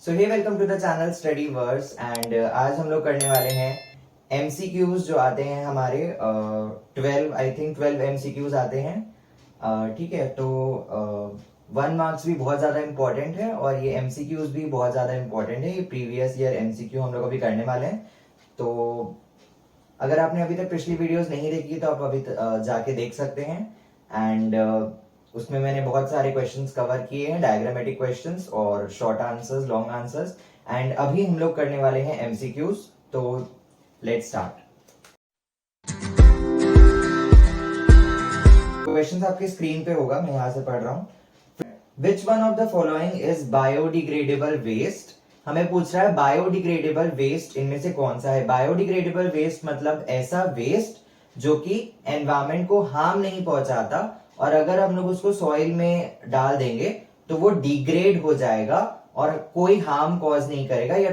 So hey welcome to the channel study words and आज हम लोग करने वाले हैं एमसीक्यूज जो आते हैं हमारे 12 आई थिंक 12 एमसीक्यूज आते हैं। ठीक है, तो 1 मार्क्स भी बहुत ज़्यादा इंपॉर्टेंट है और ये एमसीक्यूज भी बहुत ज़्यादा इंपॉर्टेंट है। ये प्रीवियस ईयर एमसीक्यू हम लोग अभी करने वाले हैं। तो अगर आपने अभी तक पिछली वीडियोस नहीं देखी तो आप अभी जाके देख सकते हैं। एंड उसमें मैंने बहुत सारे क्वेश्चंस कवर किए हैं, डायग्रामेटिक क्वेश्चंस और short answers, long answers. And अभी हम लोग करने वाले हैं एमसीक्यूज। तो लेट्स स्टार्ट। क्वेश्चंस आपके स्क्रीन पे होगा, मैं यहां से पढ़ रहा हूं। Which one of the following is biodegradable waste. हमें पूछ रहा है बायोडिग्रेडेबल वेस्ट इनमें से कौन सा है। बायोडिग्रेडेबल वेस्ट मतलब ऐसा वेस्ट जो कि एनवायरमेंट को हार्म नहीं पहुंचाता और अगर हम लोग उसको सॉइल में डाल देंगे तो वो डिग्रेड हो जाएगा और कोई हार्म कॉज नहीं करेगा या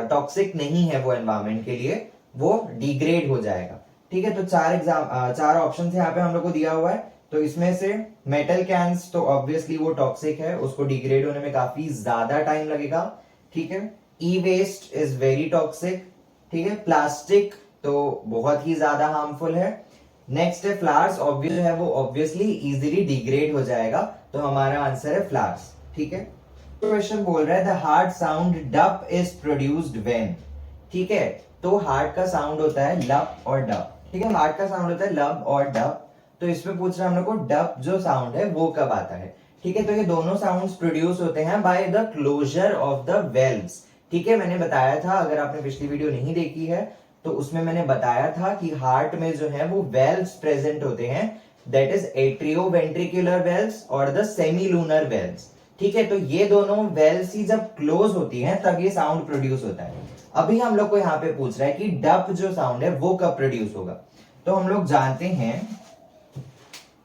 टॉक्सिक नहीं है वो एनवायरमेंट के लिए, वो डिग्रेड हो जाएगा। ठीक है, तो चार ऑप्शन यहाँ पे हम लोग को दिया हुआ है। तो इसमें से मेटल कैंस तो ऑब्वियसली वो टॉक्सिक है, उसको डिग्रेड होने में काफी ज्यादा टाइम लगेगा। ठीक है, ई वेस्ट इज वेरी टॉक्सिक। ठीक है, प्लास्टिक तो बहुत ही ज्यादा हार्मफुल है। नेक्स्ट है फ्लावर्स, ऑब्वियस है वो ऑब्वियसली इजीली डिग्रेड हो जाएगा, तो हमारा आंसर है फ्लावर्स। ठीक है, क्वेश्चन बोल रहा है द हार्ट साउंड डप इज प्रोड्यूस्ड व्हेन। ठीक है, तो हार्ट का साउंड होता है लब और डप। ठीक है, हार्ट का साउंड होता है लब और डप। तो इसमें पूछ रहा है हम लोग को डप जो साउंड है वो कब आता है। ठीक है, तो ये दोनों साउंड्स प्रोड्यूस होते हैं by the closure of the valves. ठीक है, मैंने बताया था, अगर आपने पिछली वीडियो नहीं देखी है तो उसमें मैंने बताया था कि हार्ट में जो है वो वेल्व्स प्रेजेंट होते हैं, दैट इज एट्रियोवेंट्रिकुलर वेल्व्स और द सेमीलूनर वेल्व्स। ठीक है, तो ये दोनों वेल्व्स ही जब क्लोज होती हैं तब ये साउंड प्रोड्यूस होता है। अभी हम लोग को यहाँ पे पूछ रहा है कि डप जो साउंड है वो कब प्रोड्यूस होगा। तो हम लोग जानते हैं,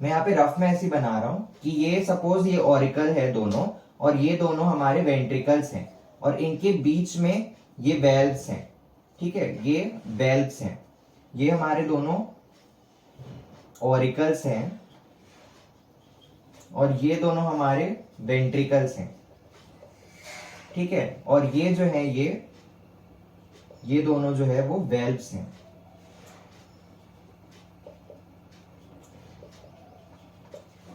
मैं यहाँ पे रफ में ऐसी बना रहा हूं कि ये सपोज ये ऑरिकल है दोनों और ये दोनों हमारे वेंट्रिकल्स हैं और इनके बीच में ये वेल्व्स हैं। ठीक है, ये वेल्व्स हैं, ये हमारे दोनों ऑरिकल्स हैं और ये दोनों हमारे वेंट्रिकल्स हैं। ठीक है, और ये जो है ये दोनों जो है वो वेल्व्स हैं।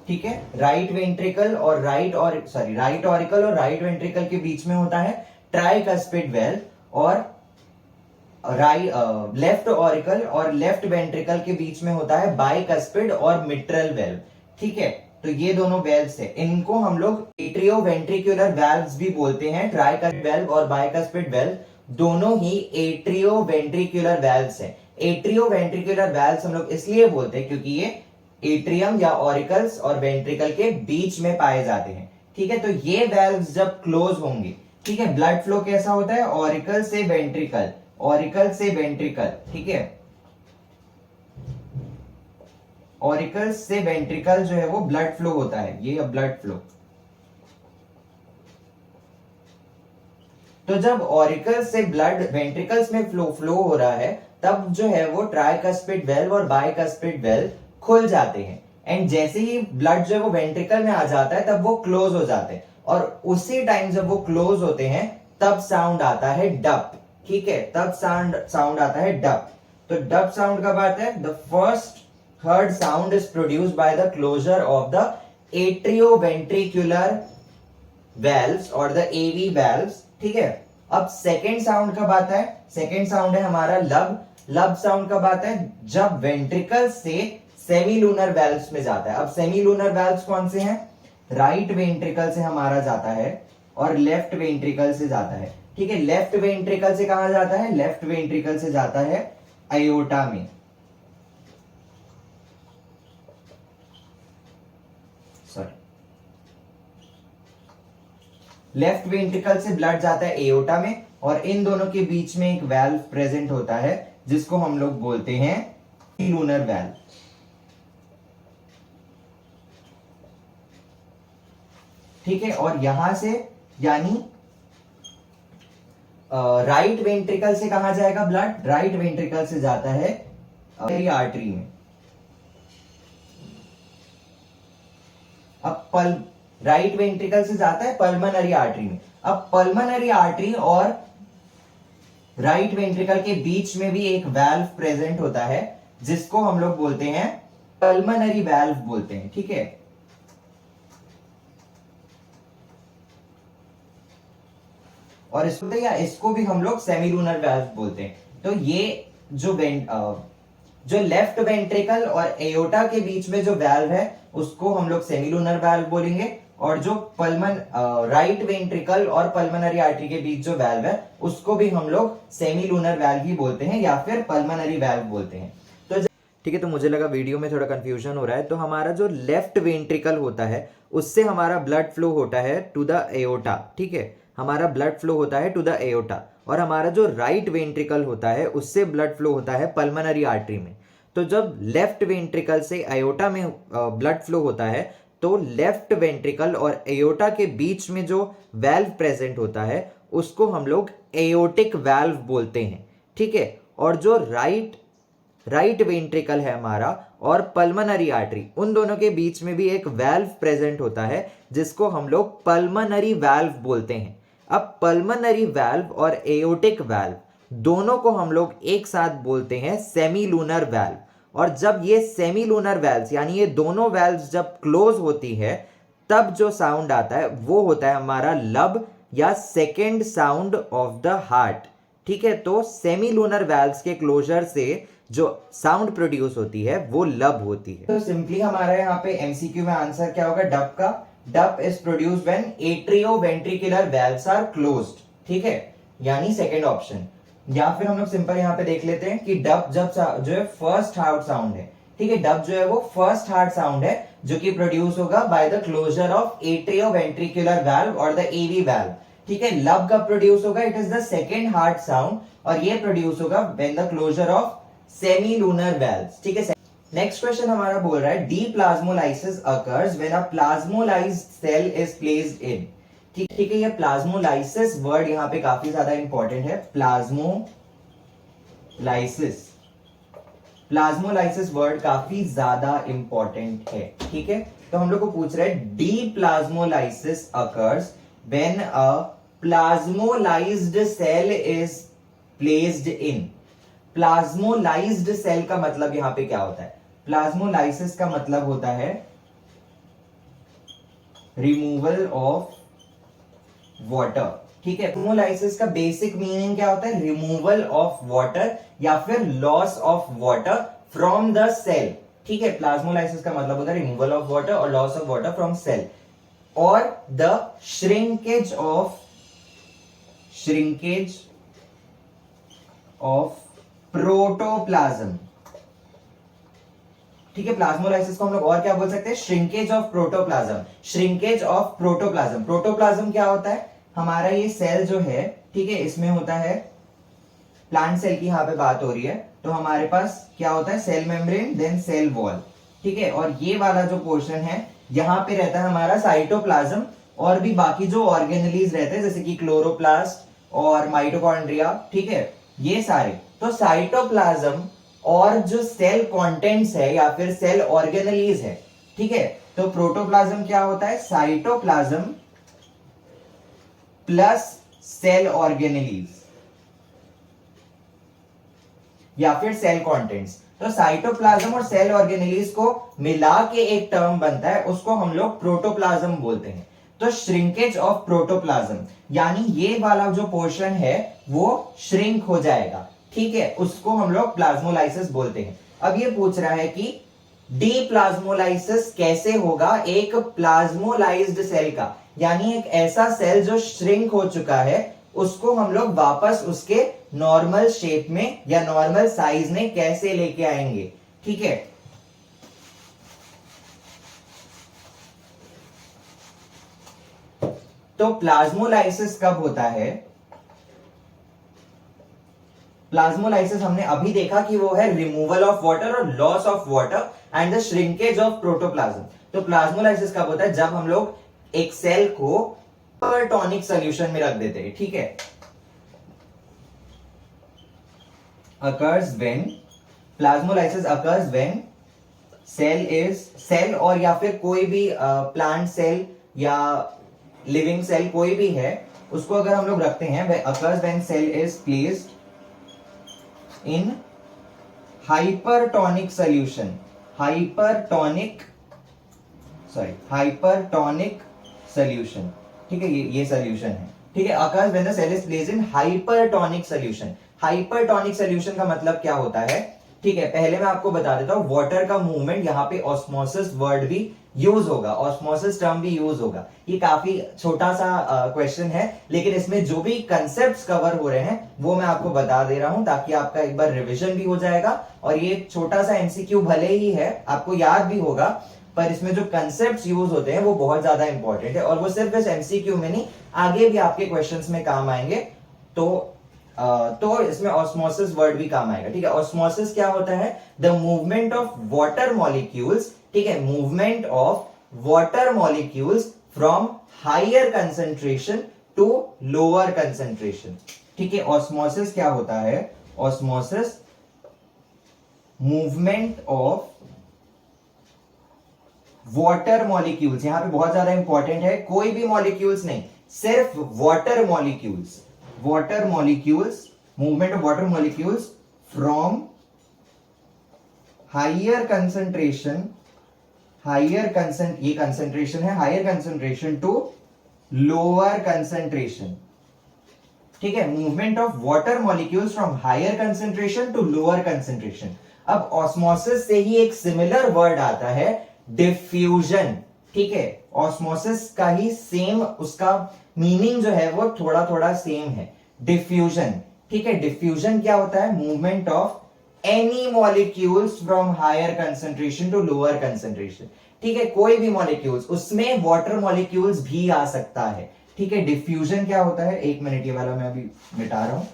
ठीक है, राइट वेंट्रिकल और राइट ऑरिकल और राइट वेंट्रिकल के बीच में होता है ट्राइकस्पिड वेल्व और लेफ्ट ऑरिकल और लेफ्ट वेंट्रिकल के बीच में होता है बाइकस्पिड और मिट्रल वेल्व। ठीक है, तो ये दोनों वेल्व्स है, इनको हम लोग एट्रियोवेंट्रिकुलर वेल्व्स भी बोलते हैं। ट्राइकस्पिड वेल्व और बाइकस्पिड वेल्व दोनों ही एट्रियोवेंट्रिकुलर वेल्व्स हैं। एट्रियोवेंट्रिकुलर वेल्व्स हम लोग इसलिए बोलते हैं क्योंकि ये एट्रियम या ऑरिकल्स और वेंट्रिकल के बीच में पाए जाते हैं। ठीक है, तो ये वेल्व्स जब क्लोज होंगे, ठीक है, ब्लड फ्लो कैसा होता है, ऑरिकल से वेंट्रिकल, ऑरिकल से वेंट्रिकल। ठीक है, ऑरिकल से वेंट्रिकल जो है वो ब्लड फ्लो होता है, ये ब्लड फ्लो। तो जब ऑरिकल से ब्लड वेंट्रिकल्स में फ्लो हो रहा है तब जो है वो ट्राइकस्पिड वेल्व और बाइकस्पिड वेल्व खुल जाते हैं। एंड जैसे ही ब्लड जो है वो वेंट्रिकल में आ जाता है तब वो क्लोज हो जाते हैं और उसी टाइम जब वो क्लोज होते हैं तब साउंड आता है डप। ठीक है, तब साउंड आता है डप। तो डप साउंड कब आता है, the first heard sound is produced by the closure of the atrioventricular valves और द एवी वेल्व्स। ठीक है, अब सेकेंड साउंड कब आता है, सेकेंड साउंड है हमारा लब। लब साउंड कब आता है, जब वेंट्रिकल से सेमीलूनर वेल्व्स में जाता है। अब सेमीलूनर वेल्व्स कौन से हैं, राइट वेंट्रिकल से हमारा जाता है और लेफ्ट वेंट्रिकल से जाता है। ठीक है, लेफ्ट वेंट्रिकल से कहां जाता है, लेफ्ट वेंट्रिकल से जाता है अयोटा में। लेफ्ट वेंट्रिकल से ब्लड जाता है एओर्टा में और इन दोनों के बीच में एक वेल्व प्रेजेंट होता है जिसको हम लोग बोलते हैं लूनर वेल्व। ठीक है, और यहां से यानी राइट वेंट्रिकल से कहां जाएगा ब्लड, राइट वेंट्रिकल से जाता है आर्टरी में। अब राइट वेंट्रिकल से जाता है पल्मोनरी आर्टरी में। अब पल्मोनरी आर्टरी और राइट वेंट्रिकल के बीच में भी एक वाल्व प्रेजेंट होता है जिसको हम लोग बोलते हैं पल्मोनरी वाल्व बोलते हैं, ठीक है। और इसको भी हम लोग सेमीलूनर वाल्व बोलते हैं। तो ये जो लेफ्ट वेंट्रिकल और एयोटा के बीच में जो वाल्व है उसको हम लोग सेमीलूनर वाल्व बोलेंगे, और जो राइट वेंट्रिकल और पल्मोनरी आर्टरी के बीच जो वाल्व है उसको भी हम लोग सेमीलूनर वाल्व ही बोलते हैं या फिर पल्मोनरी वाल्व बोलते हैं। तो ठीक है, तो मुझे लगा वीडियो में थोड़ा कंफ्यूजन हो रहा है। तो हमारा जो लेफ्ट वेंट्रिकल होता है उससे हमारा ब्लड फ्लो होता है टू द एयोटा, ठीक है, हमारा ब्लड फ्लो होता है टू द एयोटा। और हमारा जो राइट वेंट्रिकल होता है उससे ब्लड फ्लो होता है पल्मोनरी आर्टरी में। तो जब लेफ्ट वेंट्रिकल से एयोटा में ब्लड फ्लो होता है तो लेफ्ट वेंट्रिकल और एयोटा के बीच में जो वाल्व प्रेजेंट होता है उसको हम लोग एयोटिक वाल्व बोलते हैं, ठीक है। और जो राइट वेंट्रिकल है हमारा और पल्मोनरी आर्टरी, उन दोनों के बीच में भी एक वाल्व प्रेजेंट होता है जिसको हम लोग पल्मोनरी वाल्व बोलते हैं। अब पल्मोनरी वाल्व और एयोटिक वाल्व दोनों को हम लोग एक साथ बोलते हैं सेमीलूनर वाल्व। और जब ये सेमीलूनर वाल्व्स यानी ये दोनों वाल्व्स जब क्लोज होती है तब जो साउंड आता है वो होता है हमारा लब या second sound of the heart, ठीक है। तो सेमीलूनर वाल्व्स के क्लोजर से जो साउंड प्रोड्यूस होती है वो लब होती है। तो सिंपली हमारा यहाँ पे एमसीक्यू में आंसर क्या होगा डब का? Dub is produced when atrioventricular valves are closed, ठीक है, यानी सेकंड ऑप्शन। या फिर हम लोग सिंपल यहाँ पे देख लेते हैं कि डब जब जो है फर्स्ट हार्ट साउंड है, ठीक है, डब जो है वो फर्स्ट हार्ट साउंड है जो कि प्रोड्यूस होगा by the closure of atrioventricular valve और द एवी वाल्व, ठीक है। लब कब प्रोड्यूस होगा? It is the second heart sound और ये प्रोड्यूस होगा when the closure of semilunar valves, ठीक है। नेक्स्ट क्वेश्चन हमारा बोल रहा है deplasmolysis occurs when a plasmolysed cell is placed in, ठीक है। ये प्लाज्मोलाइसिस वर्ड यहाँ पे काफी ज्यादा इंपॉर्टेंट है। प्लाज्मोलाइसिस वर्ड काफी ज्यादा इंपॉर्टेंट है, ठीक है। तो हम लोग को पूछ रहे हैं deplasmolysis occurs when a plasmolysed cell is placed in. Plasmolysed cell का मतलब यहां पे क्या होता है? प्लाज्मोलाइसिस का मतलब होता है रिमूवल ऑफ वाटर, ठीक है। प्लाज्मोलाइसिस का बेसिक मीनिंग क्या होता है? रिमूवल ऑफ वाटर या फिर loss of water from the cell, ठीक है। प्लाज्मोलाइसिस का मतलब होता है रिमूवल ऑफ वाटर और loss of water from cell, और द श्रिंकेज ऑफ प्रोटोप्लाज्म, ठीक है। प्लाज्मोलाइसिस को हम लोग और क्या बोल सकते हैं? Shrinkage of protoplasm. Shrinkage of protoplasm. Protoplasm क्या होता है? हमारा ये सेल जो है, ठीक है, इसमें होता है प्लांट सेल की यहाँ पे बात हो रही है, तो हमारे पास क्या होता है? Cell membrane then cell wall, ठीक है। और ये वाला जो पोर्शन है यहाँ पे रहता है हमारा साइटोप्लाज्म, और भी बाकी जो ऑर्गेनेलीज रहते हैं जैसे कि क्लोरोप्लास्ट और माइटोकॉन्ड्रिया, ठीक है, ये सारे। तो साइटोप्लाज्म और जो सेल कंटेंट्स है या फिर सेल ऑर्गेनेलीज है, ठीक है। तो प्रोटोप्लाज्म क्या होता है? साइटोप्लाज्म प्लस सेल ऑर्गेनेलीज या फिर सेल कंटेंट्स। तो साइटोप्लाज्म और सेल ऑर्गेनेलीज को मिला के एक टर्म बनता है, उसको हम लोग प्रोटोप्लाज्म बोलते हैं। तो श्रिंकेज ऑफ प्रोटोप्लाज्म यानी ये वाला जो पोर्शन है वो श्रिंक हो जाएगा, ठीक है, उसको हम लोग प्लाज्मोलाइसिस बोलते हैं। अब ये पूछ रहा है कि डीप्लाज्मोलाइसिस कैसे होगा एक प्लाज्मोलाइज्ड सेल का, यानी एक ऐसा सेल जो श्रिंक हो चुका है उसको हम लोग वापस उसके नॉर्मल शेप में या नॉर्मल साइज में कैसे लेके आएंगे, ठीक है। तो प्लाज्मोलाइसिस कब होता है? प्लाज्मोलाइसिस हमने अभी देखा कि वो है रिमूवल ऑफ वाटर और loss of water and the shrinkage of protoplasm. तो प्लाज्मोलाइसिस कब होता है? जब हम लोग एक सेल को टॉनिक सॉल्यूशन में रख देते हैं, ठीक है। occurs when plasmolysis occurs when cell और या फिर कोई भी प्लांट सेल या लिविंग सेल कोई भी है, उसको अगर हम लोग रखते हैं, occurs when cell is placed in hypertonic solution, hypertonic solution, ठीक है, ये सॉल्यूशन है, ठीक है। Occurs when the cell is placed in hypertonic solution. Hypertonic solution का मतलब क्या होता है, ठीक है, पहले मैं आपको बता देता हूं, वाटर का मूवमेंट, यहाँ पे ऑस्मोसिस वर्ड भी यूज होगा, ऑस्मोसिस टर्म भी यूज होगा। ये काफी छोटा सा क्वेश्चन है, लेकिन इसमें जो भी कंसेप्ट्स कवर हो रहे हैं वो मैं आपको बता दे रहा हूं, ताकि आपका एक बार रिवीजन भी हो जाएगा। और ये छोटा सा एमसीक्यू भले ही है, आपको याद भी होगा, पर इसमें जो कंसेप्ट्स यूज होते हैं वो बहुत ज्यादा इंपॉर्टेंट है, और वो सिर्फ इस एमसीक्यू में नहीं, आगे भी आपके क्वेश्चंस में काम आएंगे। तो इसमें ऑस्मोसिस वर्ड भी काम आएगा, ठीक है। ऑस्मोसिस क्या होता है, the movement of water molecules, ठीक है, movement of water molecules from higher concentration to lower concentration, ठीक है। ऑस्मोसिस क्या होता है, osmosis movement of water molecules, यहां पे बहुत ज्यादा इंपॉर्टेंट है, कोई भी मॉलिक्यूल्स नहीं, सिर्फ water molecules, water molecules, movement of water molecules from higher concentration, ये कंसेंट्रेशन है, higher concentration to lower concentration, ठीक है। Movement of water molecules from higher concentration to lower concentration. अब ऑस्मोसिस से ही एक सिमिलर वर्ड आता है, डिफ्यूजन, ठीक है। ऑस्मोसिस का ही सेम, उसका मीनिंग जो है वो थोड़ा थोड़ा सेम है, डिफ्यूजन, ठीक है। डिफ्यूजन क्या होता है, movement of any molecules from higher concentration to lower concentration, ठीक है, कोई भी मॉलिक्यूल्स, उसमें वाटर मॉलिक्यूल्स भी आ सकता है, ठीक है। डिफ्यूजन क्या होता है, एक मिनट, ये वाला मैं अभी मिटा रहा हूं,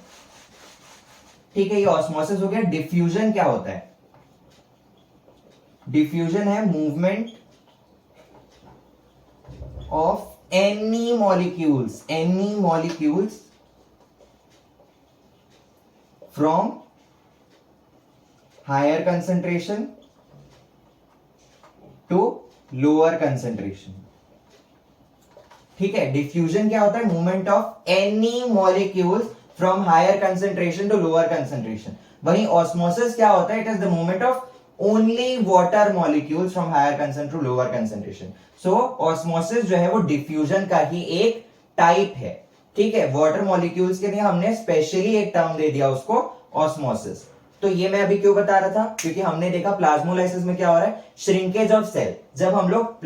ठीक है, ये ऑस्मोसिस हो गया। डिफ्यूजन क्या होता है, डिफ्यूजन है movement of any molecules from higher concentration to lower concentration, ठीक है। डिफ्यूजन क्या होता है, movement of any molecules from higher concentration to lower concentration. वहीं ऑस्मोसिस क्या होता है, it is the movement of only water molecules from higher concentration to lower concentration. So osmosis जो है वो डिफ्यूजन का ही एक टाइप है, ठीक है। वाटर मॉलिक्यूल्स के लिए हमने स्पेशली एक टर्म दे दिया उसको, ऑस्मोसिस। तो ये मैं अभी क्यों बता रहा था, क्योंकि हमने देखा प्लाज्मोलाइसिस में क्या हो रहा है, श्रिंकेज ऑफ सेल, जब हम लोग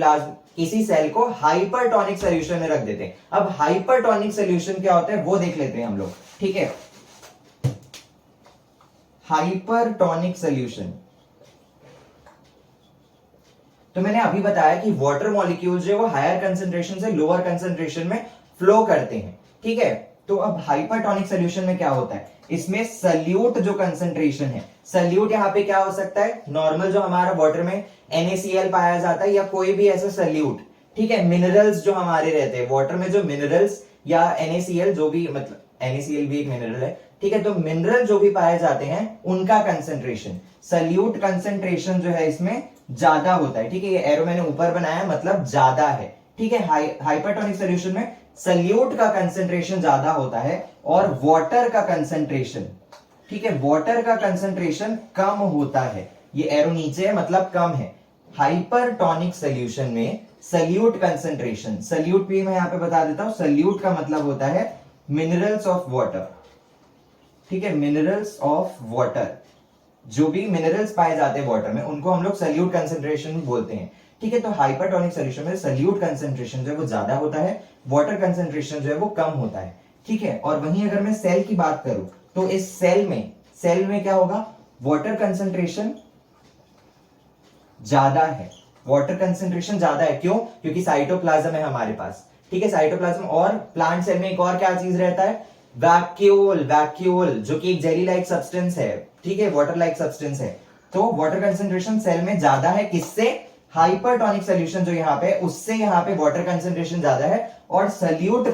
किसी सेल को हाइपरटोनिक सॉल्यूशन में रख देते हैं। अब हाइपरटोनिक सॉल्यूशन क्या होता है वो देख लेते हैं हम लोग, ठीक है। हाइपरटोनिक सॉल्यूशन, तो मैंने अभी बताया कि वाटर मॉलिक्यूल जो है वो हायर कंसेंट्रेशन से लोअर कंसेंट्रेशन में फ्लो करते हैं, ठीक है। तो अब हाइपरटोनिक सॉल्यूशन में क्या होता है, इसमें सल्यूट जो कंसेंट्रेशन है, सल्यूट यहां पे क्या हो सकता है, नॉर्मल जो हमारा वाटर में NaCl पाया जाता है, या कोई भी ऐसा सल्यूट, ठीक है। मिनरल्स जो हमारे रहते हैं वाटर में, जो मिनरल्स या NaCl जो भी, मतलब NaCl भी एक मिनरल है, ठीक है। तो मिनरल जो भी पाए जाते हैं उनका कंसेंट्रेशन, सल्यूट कंसेंट्रेशन जो है इसमें ज्यादा होता है, ठीक है। ये एरो मैंने ऊपर बनाया मतलब ज्यादा है, ठीक है। हाइपरटोनिक सॉल्यूशन में सल्यूट का कंसेंट्रेशन ज्यादा होता है और वाटर का कंसेंट्रेशन, ठीक है, वाटर का कंसेंट्रेशन कम होता है। ये एरो नीचे है मतलब कम है। हाइपरटोनिक सॉल्यूशन में सल्यूट कंसेंट्रेशन, सल्यूट भी मैं यहां पे बता देता हूं, सल्यूट का मतलब होता है मिनरल्स ऑफ वाटर, ठीक है। मिनरल्स ऑफ वाटर, जो भी मिनरल्स पाए जाते हैं वाटर में उनको हम लोग सल्यूट कंसेंट्रेशन बोलते हैं, ठीक है। तो हाइपरटोनिक सॉल्यूशन में सल्यूट कंसेंट्रेशन जो है वो ज्यादा होता है, वाटर कंसेंट्रेशन जो है वो कम होता है, ठीक है। और वहीं अगर मैं सेल की बात करूं तो इस सेल में क्या होगा, वाटर कंसेंट्रेशन ज्यादा है, वाटर कंसेंट्रेशन ज्यादा है, क्यों, क्योंकि साइटोप्लाज्म है हमारे पास, ठीक है। साइटोप्लाज्म, और प्लांट सेल में एक और क्या चीज रहता है, वैक्यूल, जो कि एक जेली लाइक सब्सटेंस है, ठीक है, वाटर लाइक सब्सटेंस है। तो वाटर कंसेंट्रेशन सेल में ज्यादा है, किससे, हाइपरटोनिक सॉल्यूशन जो यहाँ पे, उससे यहाँ पे वाटर कंसेंट्रेशन ज्यादा है, और सल्यूट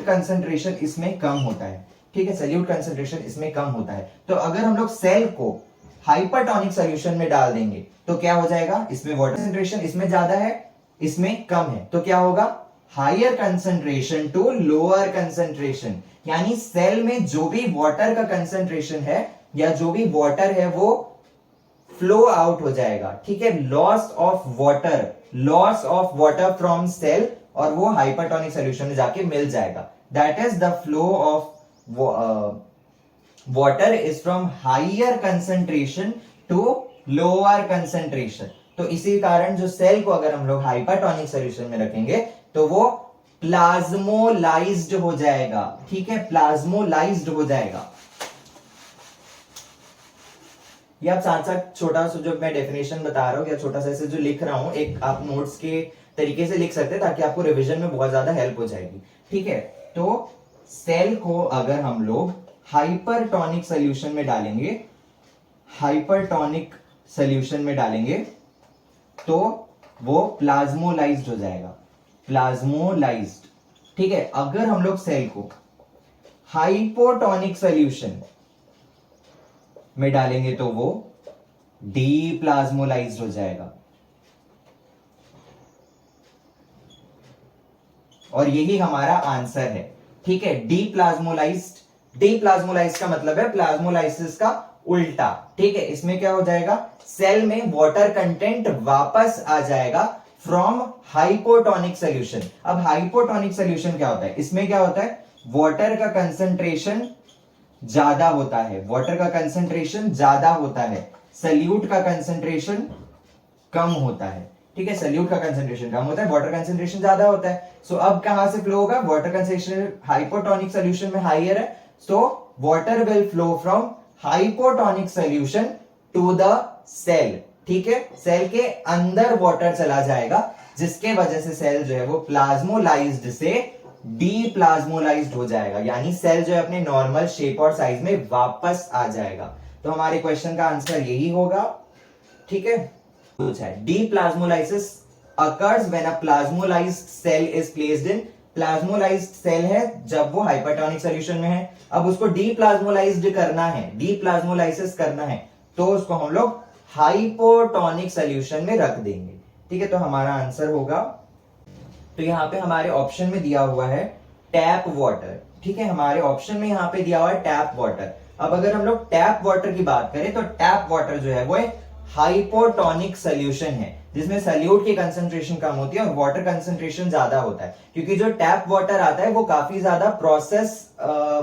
कंसेंट्रेशन इसमें कम होता है, ठीक है। सल्यूट कंसेंट्रेशन इसमें कम होता है। तो अगर हम लोग सेल को हाइपरटोनिक सॉल्यूशन में डाल देंगे तो क्या हो जाएगा, इसमें वाटर कंसेंट्रेशन इसमें ज्यादा है, इसमें कम है, तो क्या होगा, higher concentration to lower concentration, यानी सेल में जो भी वाटर का कंसंट्रेशन है या जो भी वाटर है वो फ्लो आउट हो जाएगा, ठीक है, loss of water from cell, और वो हाइपरटोनिक सॉल्यूशन में जाके मिल जाएगा। That is the flow of water is from higher concentration to lower concentration. तो इसी कारण जो सेल को अगर हम लोग हाइपरटोनिक सॉल्यूशन में रखेंगे तो वो प्लाज्मोलाइज्ड हो जाएगा, ठीक है, प्लाज्मोलाइज्ड हो जाएगा। ये आप साथ साथ छोटा सा जो मैं डेफिनेशन बता रहा हूं या छोटा सा ऐसे जो लिख रहा हूं, एक आप नोट्स के तरीके से लिख सकते हैं ताकि आपको रिवीजन में बहुत ज्यादा हेल्प हो जाएगी, ठीक है। तो सेल को अगर हम लोग हाइपरटोनिक सॉल्यूशन में डालेंगे, हाइपरटोनिक सॉल्यूशन में डालेंगे तो वो प्लाज्मोलाइज्ड हो जाएगा, प्लाज्मोलाइज्ड, ठीक है। अगर हम लोग सेल को हाइपोटोनिक सॉल्यूशन में डालेंगे तो वो डीप्लाज्मोलाइज्ड हो जाएगा, और यही हमारा आंसर है, ठीक है। डीप्लाज्मोलाइज्ड, डीप्लाज्मोलाइज्ड का मतलब है प्लाज्मोलाइसिस का उल्टा, ठीक है। इसमें क्या हो जाएगा, सेल में वाटर कंटेंट वापस आ जाएगा फ्रॉम हाइपोटोनिक सॉल्यूशन। अब हाइपोटोनिक सॉल्यूशन क्या होता है, इसमें क्या होता है, वाटर का कंसंट्रेशन ज्यादा होता है, वाटर का कंसंट्रेशन ज्यादा होता है, सल्यूट का कंसंट्रेशन कम होता है, ठीक है। सल्यूट का कंसंट्रेशन कम होता है, वाटर कंसंट्रेशन ज्यादा होता है। सो अब कहां से फ्लो होगा, वाटर कंसंट्रेशन हाइपोटोनिक सॉल्यूशन में हाइयर है, so water will flow from hypotonic solution to the cell, ठीक है। सेल के अंदर वाटर चला जाएगा, जिसके वजह से सेल जो है वो प्लाज्मोलाइज्ड से डीप्लाज्मोलाइज्ड हो जाएगा, यानी सेल जो है अपने नॉर्मल शेप और साइज में वापस आ जाएगा। तो हमारे क्वेश्चन का आंसर यही होगा, ठीक है। Deplasmolysis occurs when a plasmolized cell is placed in, plasmolysed cell है जब वो हाइपरटोनिक सॉल्यूशन में है, अब उसको डीप्लाज्मोलाइज्ड करना है, डीप्लाज्मोलाइसिस करना है, तो उसको हम लोग हाइपोटोनिक सॉल्यूशन में रख देंगे, ठीक है। तो हमारा आंसर होगा, तो यहां पे हमारे ऑप्शन में दिया हुआ है टैप वाटर, ठीक है, हमारे ऑप्शन में यहां पे दिया हुआ है टैप वाटर। अब अगर हम लोग टैप वाटर की बात करें तो टैप वाटर जो है वो एक हाइपोटोनिक सॉल्यूशन है, जिसमें सल्यूट की कंसंट्रेशन कम होती है और वाटर कंसंट्रेशन ज्यादा होता है, क्योंकि जो टैप वाटर आता है वो काफी ज्यादा प्रोसेस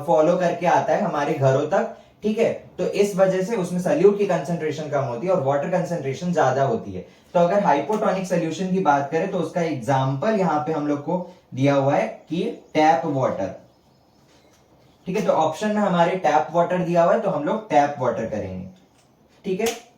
फॉलो करके आता है हमारे घरों तक, ठीक है। तो इस वजह से उसमें सल्यूट की कंसंट्रेशन कम होती है और वाटर कंसंट्रेशन ज्यादा होती है। तो अगर हाइपोटोनिक सॉल्यूशन की बात करें तो उसका एग्जांपल यहां पे हम लोग को दिया हुआ है कि टैप वाटर, ठीक है। तो ऑप्शन में हमारे टैप वाटर दिया हुआ है, तो हम लोग टैप वाटर करेंगे, ठीक है।